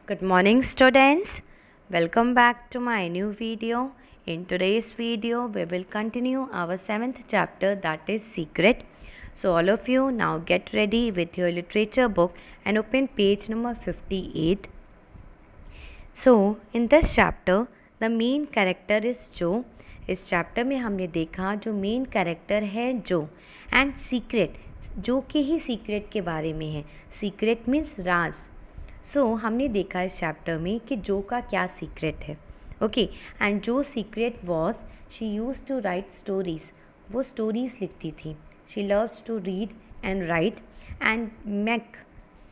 Good morning, students. Welcome back to my new video. In today's video, we will continue our 7th chapter, that is Secret. So all of you now get ready with your literature book and open page number 58. So in this chapter, the main character is Joe. इस chapter में हमने देखा जो main character है जो and secret, जो के ही secret के बारे में है. सीक्रेट मीन्स राज. सो हमने देखा इस चैप्टर में कि जो का क्या सीक्रेट है. Okay, and Jo secret was she use to write stories. वो स्टोरीज लिखती थी. She loves to read and write. And Meg,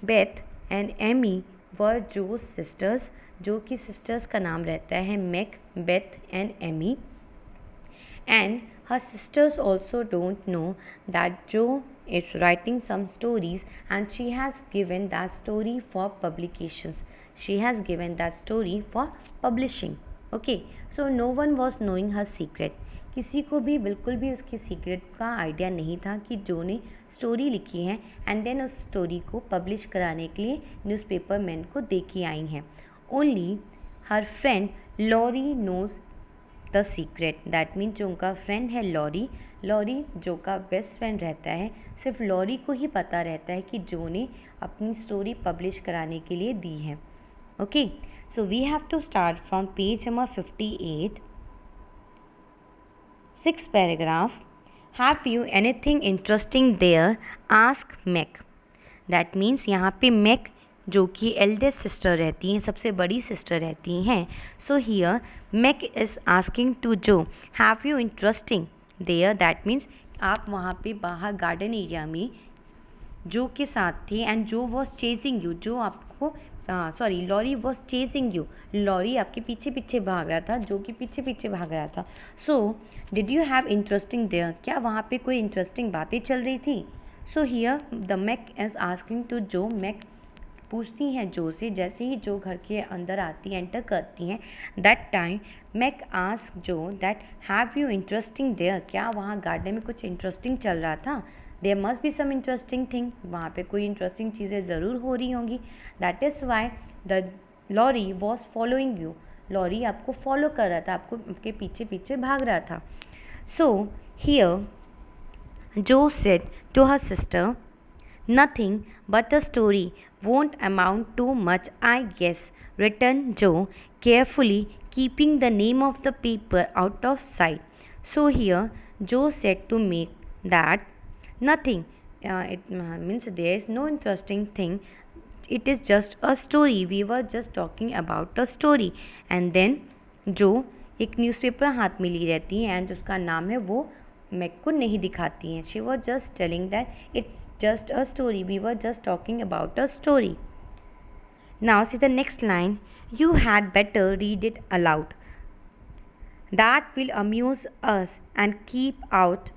Beth and Amy were Jo's sisters. Jo की सिस्टर्स का नाम रहता है Meg, Beth and Amy. And her sisters also don't know that Joe is writing some stories and she has given that story for publications. She has given that story for publishing. Okay, so no one was knowing her secret. किसी को भी बिल्कुल भी उसकी secret का idea नहीं था कि जो ने स्टोरी लिखी है एंड देन उस स्टोरी को पब्लिश कराने के लिए न्यूज़पेपर मैन को दे के आई हैं. Only her friend Laurie knows the secret. That means जो उनका फ्रेंड है लॉरी, जो का बेस्ट फ्रेंड रहता है, सिर्फ लॉरी को ही पता रहता है कि जो ने अपनी स्टोरी पब्लिश कराने के लिए दी है. Okay, so we have to start from page number 58. 6th paragraph. Have you anything interesting there, ask Meg. That means यहाँ पे मैक जो कि एल्डेस्ट सिस्टर रहती हैं, सबसे बड़ी सिस्टर रहती हैं. So here Meg is asking to Jo, have you interesting there. That means आप वहाँ पे बाहर गार्डन एरिया में जो के साथ थे एंड जो वॉज चेजिंग यू. जो आपको Laurie was chasing you. Laurie आपके पीछे पीछे भाग रहा था, जो कि पीछे पीछे भाग रहा था. So did you have interesting there. क्या वहाँ पे कोई इंटरेस्टिंग बातें चल रही थी. So here the Meg is asking to Jo. Meg पूछती हैं जो से. जैसे ही जो घर के अंदर आती है, एंटर करती हैं, that time Meg ask Jo that have you interesting there. क्या वहाँ गार्डन में कुछ इंटरेस्टिंग चल रहा था. There must be some interesting thing. वहाँ पे कोई इंटरेस्टिंग चीज़ें ज़रूर हो रही होंगी. That is why the Laurie was following you. Laurie आपको फॉलो कर रहा था, आपके पीछे पीछे भाग रहा था. So here Jo said to her sister, nothing but a story, won't amount to much I guess, returned Joe, carefully keeping the name of the paper out of sight. So here Joe said to make that nothing, it means there is no interesting thing, it is just a story, we were just talking about a story. And then Joe एक newspaper हाथ में ली रहती है and उसका नाम है, वो Mac को नहीं दिखाती हैं. She was just telling that it's just a story, we were just talking about a story. Now see the next line, you had better read it aloud, that will amuse us and keep out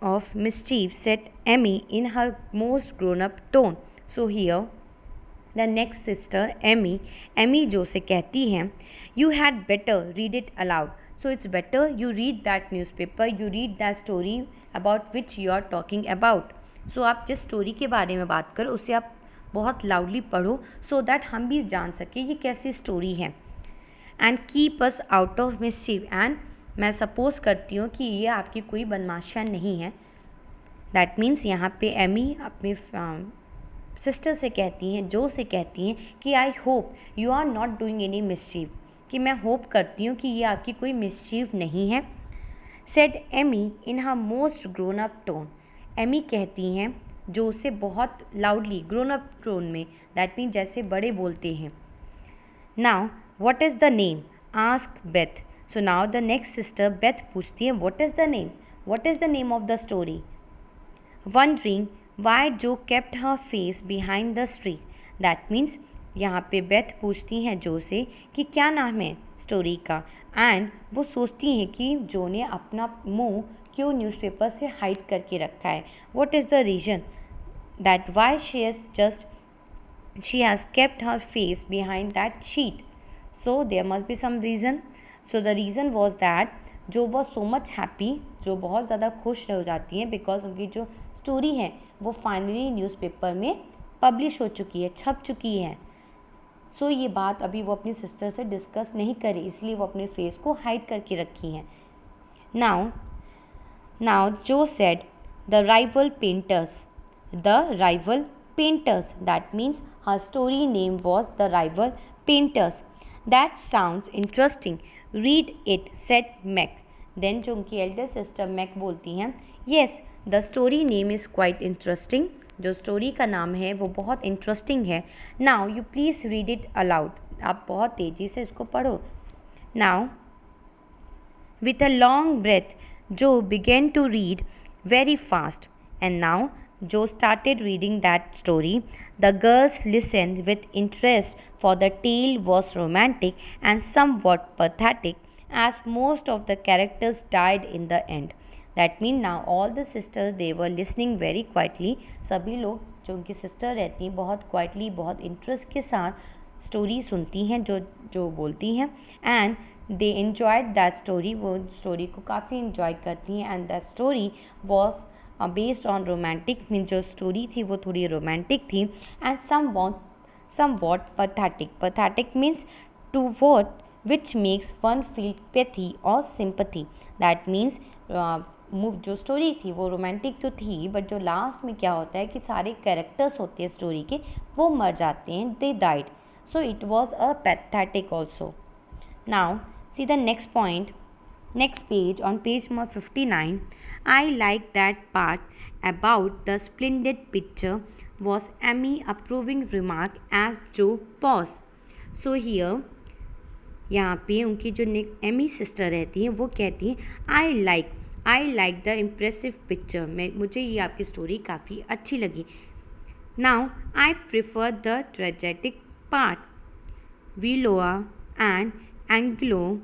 of mischief, said Emmy in her most grown up tone. So here the next sister Emmy जो से कहती हैं, you had better read it aloud. So it's better you read that newspaper, you read that story about which you are talking about. सो आप जिस story के बारे में बात करो उसे आप बहुत लाउडली पढ़ो, सो दैट हम भी जान सकें ये कैसी स्टोरी है. And keep us out of mischief. And मैं सपोज करती हूँ कि ये आपकी कोई बदमाशियाँ नहीं है. दैट मीन्स यहाँ पे एमी अपनी सिस्टर से कहती हैं, जो से कहती हैं कि I hope you are not doing any mischief. कि मैं होप करती हूँ कि ये आपकी कोई मिसचीफ नहीं है. Said Amy in her most grown up tone. Amy कहती हैं जो से बहुत लाउडली, ग्रोन अप टोन में. दैट मीन जैसे बड़े बोलते हैं. Now what is the name, ask Beth. So now the next sister Beth पूछती है what is the name, what is the name of the story. Wondering why Jo kept her face behind the street. That means यहाँ पे Beth पूछती हैं जो से कि क्या नाम है स्टोरी का. एंड वो सोचती हैं कि जो ने अपना मुंह क्यों न्यूज़पेपर से हाइड करके रखा है. What is the reason that why she has kept her face behind that sheet. So there must be some reason. So the reason was that Jo was so much happy, Jo बहुत ज़्यादा खुश हो जाती हैं because उनकी जो story है वो फाइनली न्यूज़पेपर में पब्लिश हो चुकी है, छप चुकी है. सो ये बात अभी वो अपनी सिस्टर से डिस्कस नहीं करी, इसलिए वो अपने फेस को हाइड करके रखी हैं. Now Joe said, the rival painters. The rival painters. That means her story name was The Rival Painters. That sounds interesting. Read it, said Meg. Then जो उनकी elder sister Meg बोलती हैं, yes, the story name is quite interesting. जो story का नाम है वो बहुत इंटरेस्टिंग है. Now you please read it aloud. आप बहुत तेज़ी से इसको पढ़ो. Now with a long breath, Joe began to read very fast, and now Joe started reading that story. The girls listened with interest, for the tale was romantic and somewhat pathetic, as most of the characters died in the end. That means now all the sisters, they were listening very quietly. सभी लोग जो उनकी sister रहती हैं बहुत quietly, बहुत interest के साथ स्टोरी सुनती हैं जो बोलती हैं. And they enjoyed that story. वो स्टोरी को काफ़ी इन्जॉय करती हैं. And that story was based on romantic. Mean जो स्टोरी थी वो थोड़ी रोमांटिक थी. And somewhat pathetic. Pathetic means to what which makes one feel pathy और सिंपथी. दैट मीन्स जो स्टोरी थी वो रोमांटिक तो थी, बट जो लास्ट में क्या होता है कि सारे कैरेक्टर्स होते हैं स्टोरी के वो मर जाते हैं. They died. So it was a pathetic also. Now see the next point, next page, on page number 59. I like that part about the splendid picture, was Amy approving remark as Joe paused. So here यहाँ पे उनकी जो Amy sister रहती हैं वो कहती हैं I like the impressive picture. मुझे ये आपकी स्टोरी काफ़ी अच्छी लगी. Now I prefer the tragic part. Viola and Angelo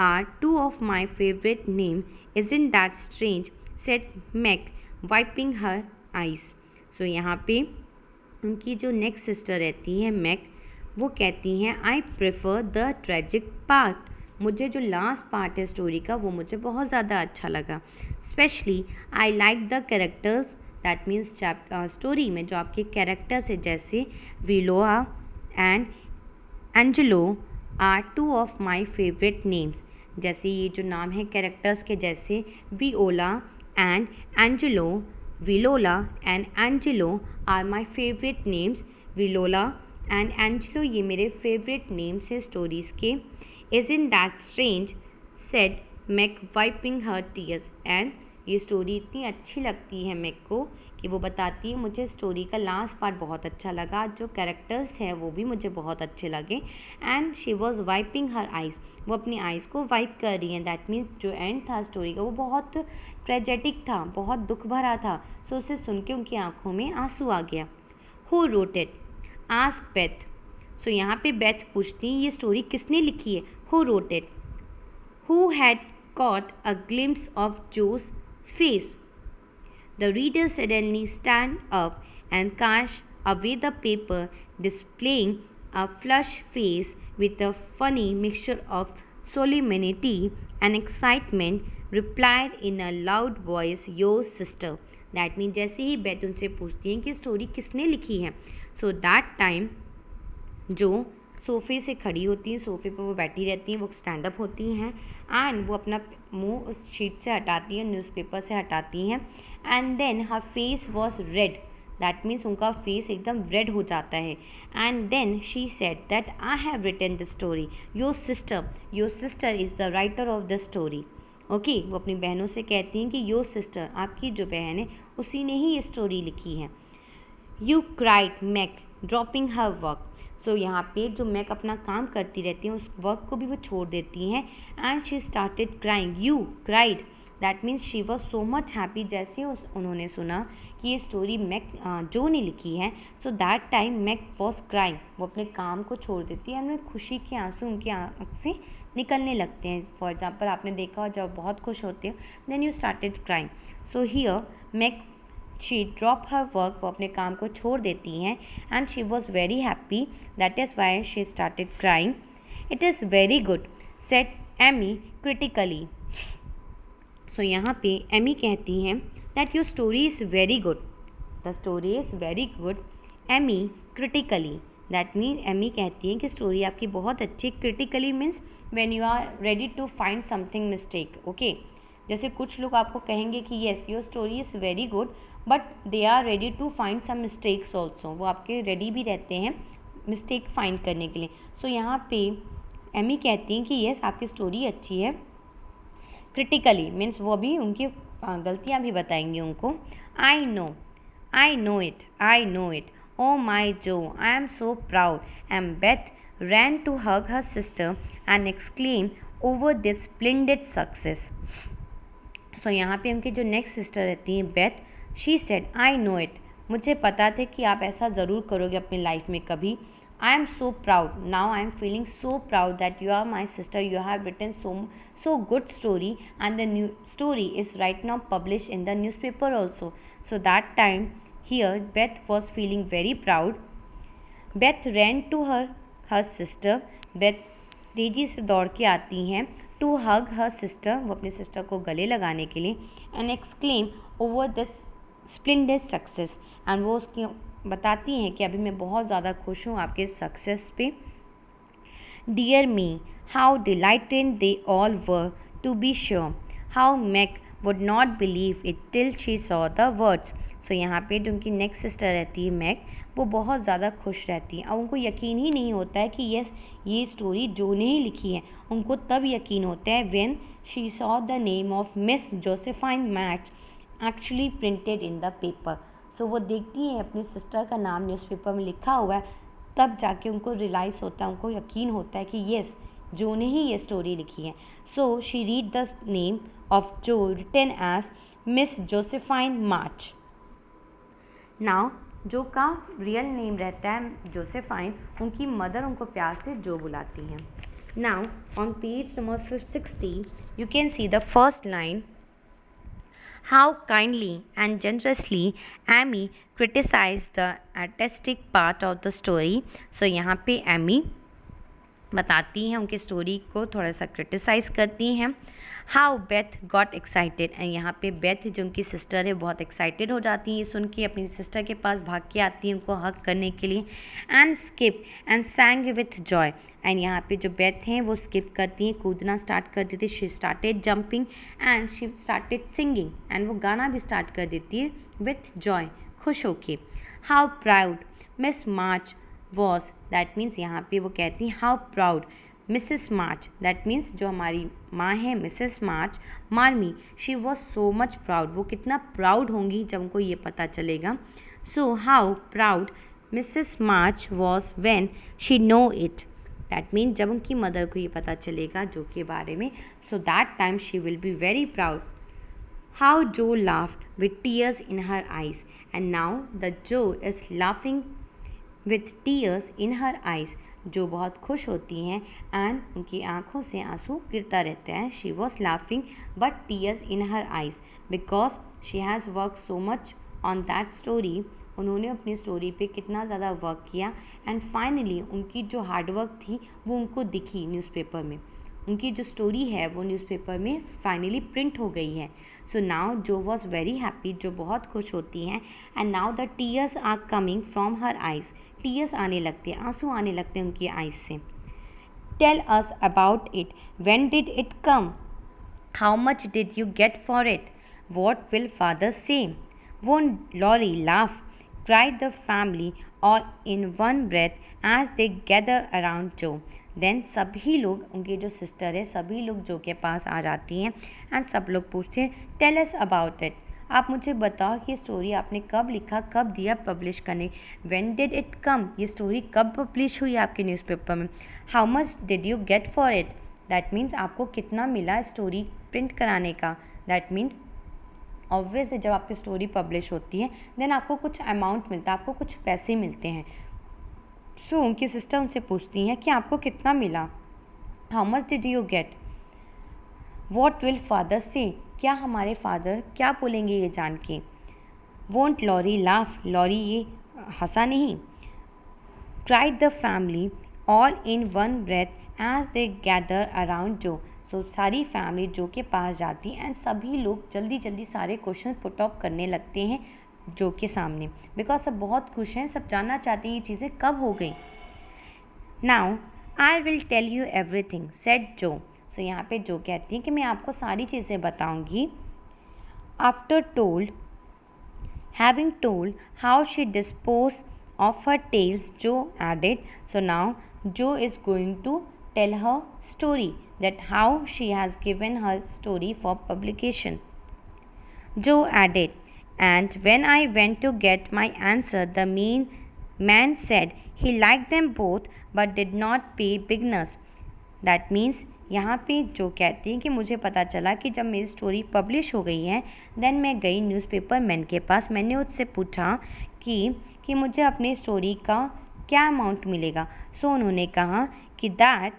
are two of my favorite names. Isn't that strange? said Meg, wiping her eyes. So यहाँ पे उनकी जो नेक्स्ट सिस्टर रहती है मैक, वो कहती हैं I prefer the tragic part. मुझे जो लास्ट पार्ट है स्टोरी का वो मुझे बहुत ज़्यादा अच्छा लगा. Specially I like the characters. That means story में जो आपके कैरेक्टर्स है जैसे Viola and Angelo are two of my favourite names. जैसे ये जो नाम है कैरेक्टर्स के जैसे Viola and Angelo. Viola and Angelo are my favourite names. Viola and Angelo ये मेरे फेवरेट नेम्स हैं स्टोरीज़ के. Isn't that strange? said Meg, wiping her tears. And ये स्टोरी इतनी अच्छी लगती है मैक को कि वो बताती है मुझे स्टोरी का लास्ट पार्ट बहुत अच्छा लगा, जो कैरेक्टर्स हैं वो भी मुझे बहुत अच्छे लगे. And she was wiping her eyes. वो अपनी आइज़ को वाइप कर रही हैं. दैट मीन्स जो एंड था स्टोरी का वो बहुत ट्रेजेटिक था, बहुत दुख भरा था. सो उसे सुन के उनकी आंखों में आंसू आ गया. Who wrote it? Ask Beth. So यहाँ पे बेथ पूछती हैं ये स्टोरी किसने लिखी है. Who wrote it? Who had caught a glimpse of Joe's face. The reader suddenly stand up and cash away the paper, displaying a flushed face with a funny mixture of solemnity and excitement, replied in a loud voice, your sister. That means जैसे ही Beth उनसे पूछती हैं कि story किसने लिखी है, so that time जो सोफ़े से खड़ी होती हैं, सोफ़े पर वो बैठी रहती हैं, वो स्टैंड अप होती हैं एंड वो अपना मुंह उस शीट से हटाती हैं, न्यूज़पेपर से हटाती हैं. And then her face was red. That means उनका फेस एकदम रेड हो जाता है. And then she said that I have written the story. Your sister is the writer of the story. Okay, वो अपनी बहनों से कहती हैं कि योर सिस्टर, आपकी जो बहन है उसी ने ही ये स्टोरी लिखी है. You cried Meg, dropping her work. So यहाँ पे जो मैक अपना काम करती रहती हैं उस वर्क को भी वो छोड़ देती हैं. And she started crying. You cried. That means she was so much happy. जैसे उन्होंने सुना कि ये स्टोरी मैक जो ने लिखी है, so that time Meg was crying. वो अपने काम को छोड़ देती है एंड खुशी के आंसू उनकी आँख से निकलने लगते हैं. फॉर एग्जाम्पल आपने देखा जब बहुत खुश होते हो then you started crying. So here Meg she drop her work. वो अपने काम को छोड़ देती हैं and she was very happy. That is why she started crying. It is very good, said Amy critically. So यहाँ पे एमी कहती हैं that your story is very good. The story is very good. Amy critically. That mean Amy कहती है कि story आपकी बहुत अच्छी। Critically means when you are ready to find something mistake, okay. जैसे कुछ लोग आपको कहेंगे कि yes your story is very good but they are ready to find some mistakes also, वो आपके रेडी भी रहते हैं मिस्टेक फाइंड करने के लिए। सो यहाँ पे एमी कहती हैं कि येस आपकी स्टोरी अच्छी है। क्रिटिकली मीन्स वो भी उनकी गलतियाँ भी बताएंगी उनको। I know it, oh my Joe, I am so proud, and Beth ran to hug her sister and exclaim over this splendid success. So यहाँ पे उनकी जो नेक्स्ट सिस्टर रहती हैं Beth, she said I know it, मुझे पता था कि आप ऐसा ज़रूर करोगे अपनी लाइफ में कभी। I am so proud, now I am feeling so proud that you are my sister, you have written so good story and the new story is right now published in the newspaper also. So that time here Beth was feeling very proud. Beth ran to her sister. Beth तेजी से दौड़ के आती हैं to hug her sister, वो अपनी sister को गले लगाने के लिए, and exclaim over this splendid success, and वो उसकी बताती हैं कि अभी मैं बहुत ज़्यादा खुश हूँ आपके सक्सेस पे। Dear me, how delighted they all were, to be sure. How Meg would not believe it till she saw the words. So यहाँ पे जो उनकी नेक्स्ट सिस्टर रहती है मैग, वो बहुत ज़्यादा खुश रहती हैं और उनको यकीन ही नहीं होता है कि यस ये स्टोरी जो ने ही लिखी है। उनको तब यकीन होता है when she saw the name of Miss Josephine Match actually printed in the paper. So वो देखती हैं अपनी सिस्टर का नाम न्यूज़पेपर में लिखा हुआ है, तब जाके उनको रियलाइज़ होता है, उनको यकीन होता है कि येस जो ने ही ये स्टोरी लिखी है। So she read the name of जो रिटन एज मिस जोसेफाइन मार्च। नाउ जो का रियल नेम रहता है जोसेफाइन, उनकी मदर उनको प्यार से जो बुलाती हैं। Now on page number 60 you can see the first line, how kindly and generously Amy criticized the artistic part of the story. So यहाँ पे Amy बताती हैं उनकी स्टोरी को थोड़ा सा क्रिटिसाइज़ करती हैं। How Beth got excited, and यहाँ पे बेथ जो उनकी सिस्टर है बहुत एक्साइटेड हो जाती हैं ये सुन के, अपनी सिस्टर के पास भाग के आती हैं उनको हक करने के लिए। And skip and सैंग with Joy, and यहाँ पे जो बेथ हैं वो स्किप करती हैं, कूदना स्टार्ट कर देती है। She started jumping and she started singing, and वो गाना भी स्टार्ट कर देती है विथ जॉय, खुश होके। How proud Miss March was, that means यहाँ पे वो कहती हैं how proud Mrs March, that means जो हमारी माँ है Mrs March, Marmee, she was so much proud, वो कितना प्राउड होंगी जब उनको ये पता चलेगा। So how proud Mrs March was when she know it, that means जब उनकी मदर को ये पता चलेगा जो के बारे में, so that time she will be very proud. How Jo laughed with tears in her eyes, and now the Jo is laughing with tears in her eyes, Jo बहुत खुश होती हैं एंड उनकी आँखों से आंसू गिरता रहता है। She was laughing but tears in her eyes because she has work so much on that story, उन्होंने अपनी स्टोरी पे कितना ज़्यादा वर्क किया एंड फाइनली उनकी जो हार्डवर्क थी वो उनको दिखी न्यूज़पेपर में, उनकी जो स्टोरी है वो न्यूज़पेपर में फाइनली प्रिंट हो गई है। So now Jo was very happy, Jo बहुत खुश होती हैं, and now the tears are coming from her eyes, tears आने लगते हैं, आंसू आने लगते हैं उनकी आइज़ से। Tell us about it, when did it come, how much did you get for it, what will father say, won't Laurie laugh, cried the family all in one breath as they gather around Joe. Then सभी लोग, उनके जो sister है सभी लोग जो के पास आ जाती हैं एंड सब लोग पूछते हैं टेल अस अबाउट इट, आप मुझे बताओ कि स्टोरी आपने कब लिखा, कब दिया पब्लिश करने, व्हेन डिड इट कम, ये स्टोरी कब पब्लिश हुई आपके न्यूज़पेपर में, how much did you get for it, that means आपको कितना मिला स्टोरी प्रिंट कराने का। दैट मीन्स ऑब्वियस है जब आपकी स्टोरी पब्लिश होती है देन आपको कुछ अमाउंट मिलता है, आपको कुछ पैसे मिलते हैं। सो उनकी सिस्टर उनसे पूछती हैं कि आपको कितना मिला, how much did you gate, what will father से, क्या हमारे फादर क्या बोलेंगे ये जान के, वोंट लॉरी लाफ, लॉरी ये हंसा नहीं, cried the family all in one breath as they gather around Jo, so सारी फैमिली जो के पास जाती है एंड सभी लोग जल्दी जल्दी सारे क्वेश्चन पुट अप करने लगते हैं जो के सामने, बिकॉज सब बहुत खुश हैं, सब जानना चाहते हैं ये चीज़ें कब हो गई। Now I will tell you everything said Jo. So यहाँ पे जो कहती है कि मैं आपको सारी चीज़ें बताऊँगी। After told Having told how she disposed of her tales, Joe added, so now Joe is going to tell her story, that how she has given her story for publication. Joe added, and when I went to get my answer, the man said he liked them both but did not pay beginners. That means यहाँ पे जो कहती हैं कि मुझे पता चला कि जब मेरी स्टोरी पब्लिश हो गई है, देन मैं गई न्यूज़पेपर मैन के पास। मैंने उससे पूछा कि मुझे अपनी स्टोरी का क्या अमाउंट मिलेगा। सो उन्होंने कहा कि that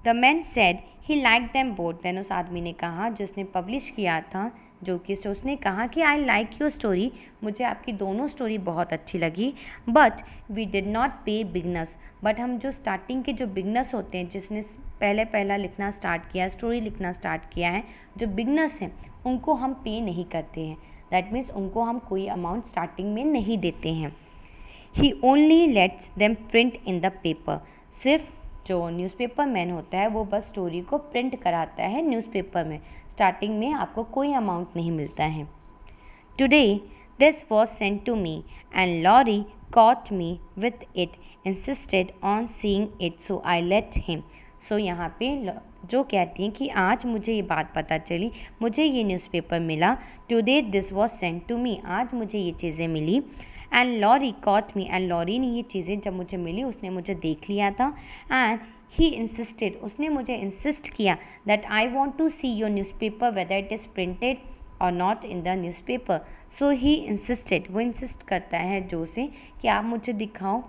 the man said he like them both. Then उस आदमी ने कहा, जिसने पब्लिश किया था, जो कि उसने कहा कि आई लाइक योर स्टोरी, मुझे आपकी दोनों स्टोरी बहुत अच्छी लगी, बट वी डिड नॉट पे बिगनर्स, बट हम जो स्टार्टिंग के जो बिगनर्स होते हैं, जिसने पहला लिखना स्टार्ट किया, स्टोरी लिखना स्टार्ट किया है, जो बिगनर्स हैं उनको हम पे नहीं करते हैं। दैट मीन्स उनको हम कोई अमाउंट स्टार्टिंग में नहीं देते हैं। He only lets them print in the paper. सिर्फ जो न्यूज़पेपर मैन होता है वो बस स्टोरी को प्रिंट कराता है न्यूज़पेपर में। स्टार्टिंग में आपको कोई अमाउंट नहीं मिलता है। Today this was sent to me and Laurie caught me with it, insisted on seeing it, so I let him. So यहाँ पे जो कहती हैं कि आज मुझे ये बात पता चली, मुझे ये न्यूज़पेपर मिला। Today this was sent to me, आज मुझे ये चीज़ें मिली। And Laurie caught me, and Laurie ने ये चीज़ें जब मुझे मिली उसने मुझे देख लिया था। एंड ही इंसिस्टेड, उसने मुझे इंसिस्ट किया that I want to see your newspaper whether it is printed और not in the newspaper. So he insisted, वो इंसिस्ट करता है जो से कि आप मुझे दिखाओ।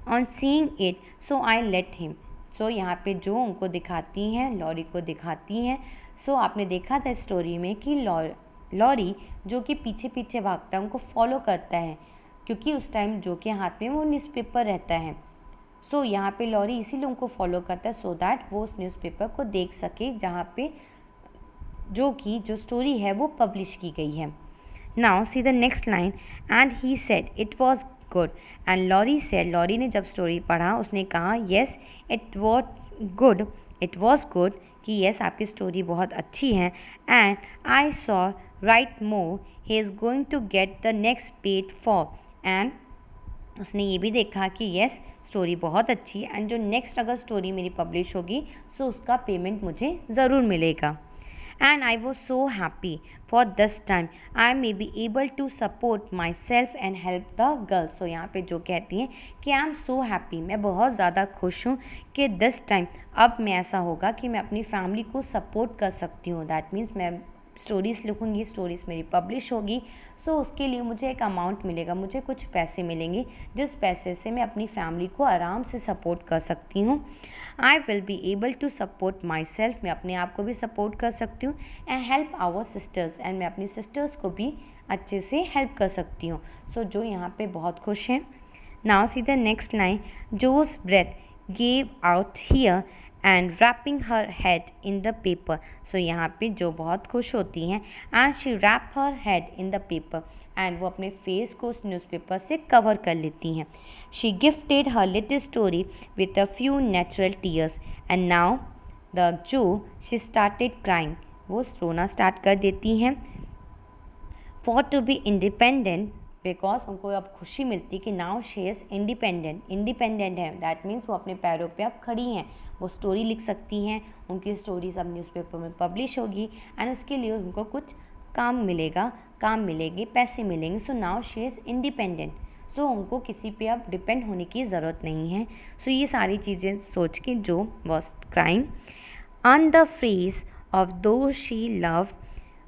On seeing it so I let him. So यहाँ पे जो उनको दिखाती हैं, लॉरी को दिखाती हैं। सो आपने देखा था स्टोरी में कि लॉरी जो कि पीछे पीछे भागता है, उनको फॉलो करता है, क्योंकि उस टाइम जो के हाथ में वो न्यूज़पेपर रहता है। सो यहाँ पे लॉरी इसीलिए उनको फॉलो करता है, सो दैट वो उस न्यूज़पेपर को देख सके जहाँ पे जो स्टोरी है वो पब्लिश की गई है। Now see the next line, and he said it was good, and Lori said, Lori ने जब स्टोरी पढ़ा उसने कहा येस इट वॉज गुड, कि यस आपकी स्टोरी बहुत अच्छी है। And I saw right more, he is going to get the next paid for, and उसने ये भी देखा कि यस स्टोरी बहुत अच्छी है एंड जो नेक्स्ट अगर स्टोरी मेरी पब्लिश होगी सो उसका पेमेंट मुझे ज़रूर मिलेगा। And I was so happy, for this time I may be able to support myself and help the girls. So यहाँ पे जो कहती हैं कि I am so happy, मैं बहुत ज़्यादा खुश हूँ कि this time अब मैं ऐसा होगा कि मैं अपनी फैमिली को सपोर्ट कर सकती हूँ। दैट मीन्स मैं स्टोरीज़ लिखूँगी, स्टोरीज़ मेरी पब्लिश होगी, सो उसके लिए मुझे एक अमाउंट मिलेगा, मुझे कुछ पैसे मिलेंगे, जिस पैसे से मैं अपनी फैमिली को आराम से सपोर्ट कर सकती हूँ। I will be able to support myself, मैं अपने आप को भी सपोर्ट कर सकती हूँ। And help our sisters, and मैं अपनी सिस्टर्स को भी अच्छे से हेल्प कर सकती हूँ। सो जो यहाँ पे बहुत खुश हैं। Now see the next line, Jo's breath gave out here and wrapping her head in the paper. So यहाँ पे जो बहुत खुश होती हैं and she wrap her head in the paper, and वो अपने फेस को उस न्यूज़पेपर से कवर कर लेती हैं। She gifted her little story with a few natural tears and now the जो शी स्टार्टेड क्राइंग, वो रोना स्टार्ट कर देती हैं। For to be independent, because उनको अब खुशी मिलती कि नाउ शी इज़ इंडिपेंडेंट है। दैट मीन्स वो अपने पैरों पे अब खड़ी हैं, वो स्टोरी लिख सकती हैं, उनकी स्टोरीज अब न्यूज़पेपर में पब्लिश होगी एंड उसके लिए उनको कुछ काम मिलेंगे, पैसे मिलेंगे। So now she is independent, so उनको किसी पे अब डिपेंड होने की ज़रूरत नहीं है। सो ये सारी चीज़ें सोच के Jo was crying on the face of two she love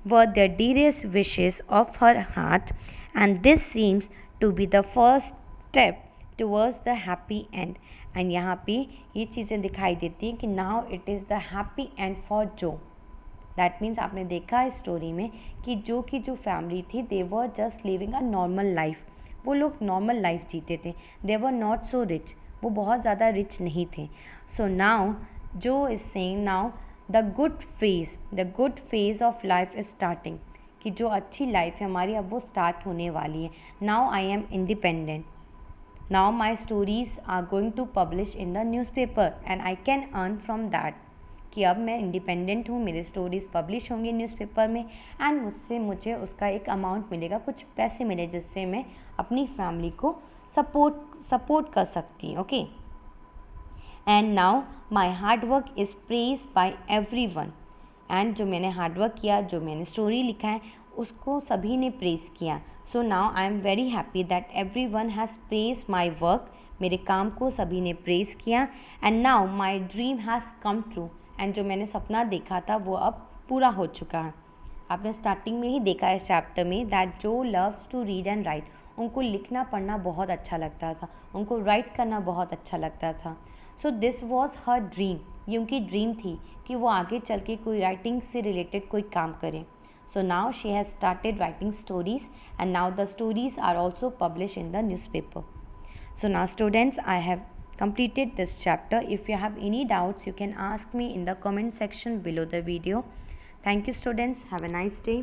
were the dearest wishes of her heart, and this seems to be the first step towards the happy end. And यहाँ पे ये चीज़ें दिखाई देती हैं कि now it is the happy end for Joe. That means आपने देखा इस स्टोरी में कि जो की जो फैमिली थी they were just living a normal life. वो लोग नॉर्मल लाइफ जीते थे, they were not so rich, वो बहुत ज़्यादा रिच नहीं थे। So now Joe is saying now the good phase of life is starting, कि जो अच्छी लाइफ है हमारी अब वो स्टार्ट होने वाली है। Now I am independent. Now my stories are going to publish in the newspaper and I can earn from that. कि अब मैं इंडिपेंडेंट हूँ, मेरे स्टोरीज़ पब्लिश होंगे न्यूज़पेपर में एंड मुझे उसका एक अमाउंट मिलेगा, कुछ पैसे मिले जिससे मैं अपनी फैमिली को सपोर्ट कर सकती हूँ. Okay. And now my hard work is praise by everyone. And जो मैंने हार्डवर्क किया, जो मैंने स्टोरी लिखा है, उसको सभी ने प्रेज़ किया. So now I am very happy that every one has praise my work. मेरे काम को सभी ने प्रेज़ किया. And now my dream has come true. And जो मैंने सपना देखा था वो अब पूरा हो चुका है. आपने स्टार्टिंग में ही देखा है इस चैप्टर में दैट जो loves to read and write, उनको लिखना पढ़ना बहुत अच्छा लगता था, उनको राइट करना बहुत अच्छा लगता था. So this was her dream. ये उनकी ड्रीम थी कि वो आगे चल के कोई राइटिंग से रिलेटेड कोई काम करें. So now she has started writing stories and now the stories are also publish in the newspaper. So now students, I have completed this chapter. If you have any doubts, you can ask me in the comment section below the video. Thank you students. Have a nice day.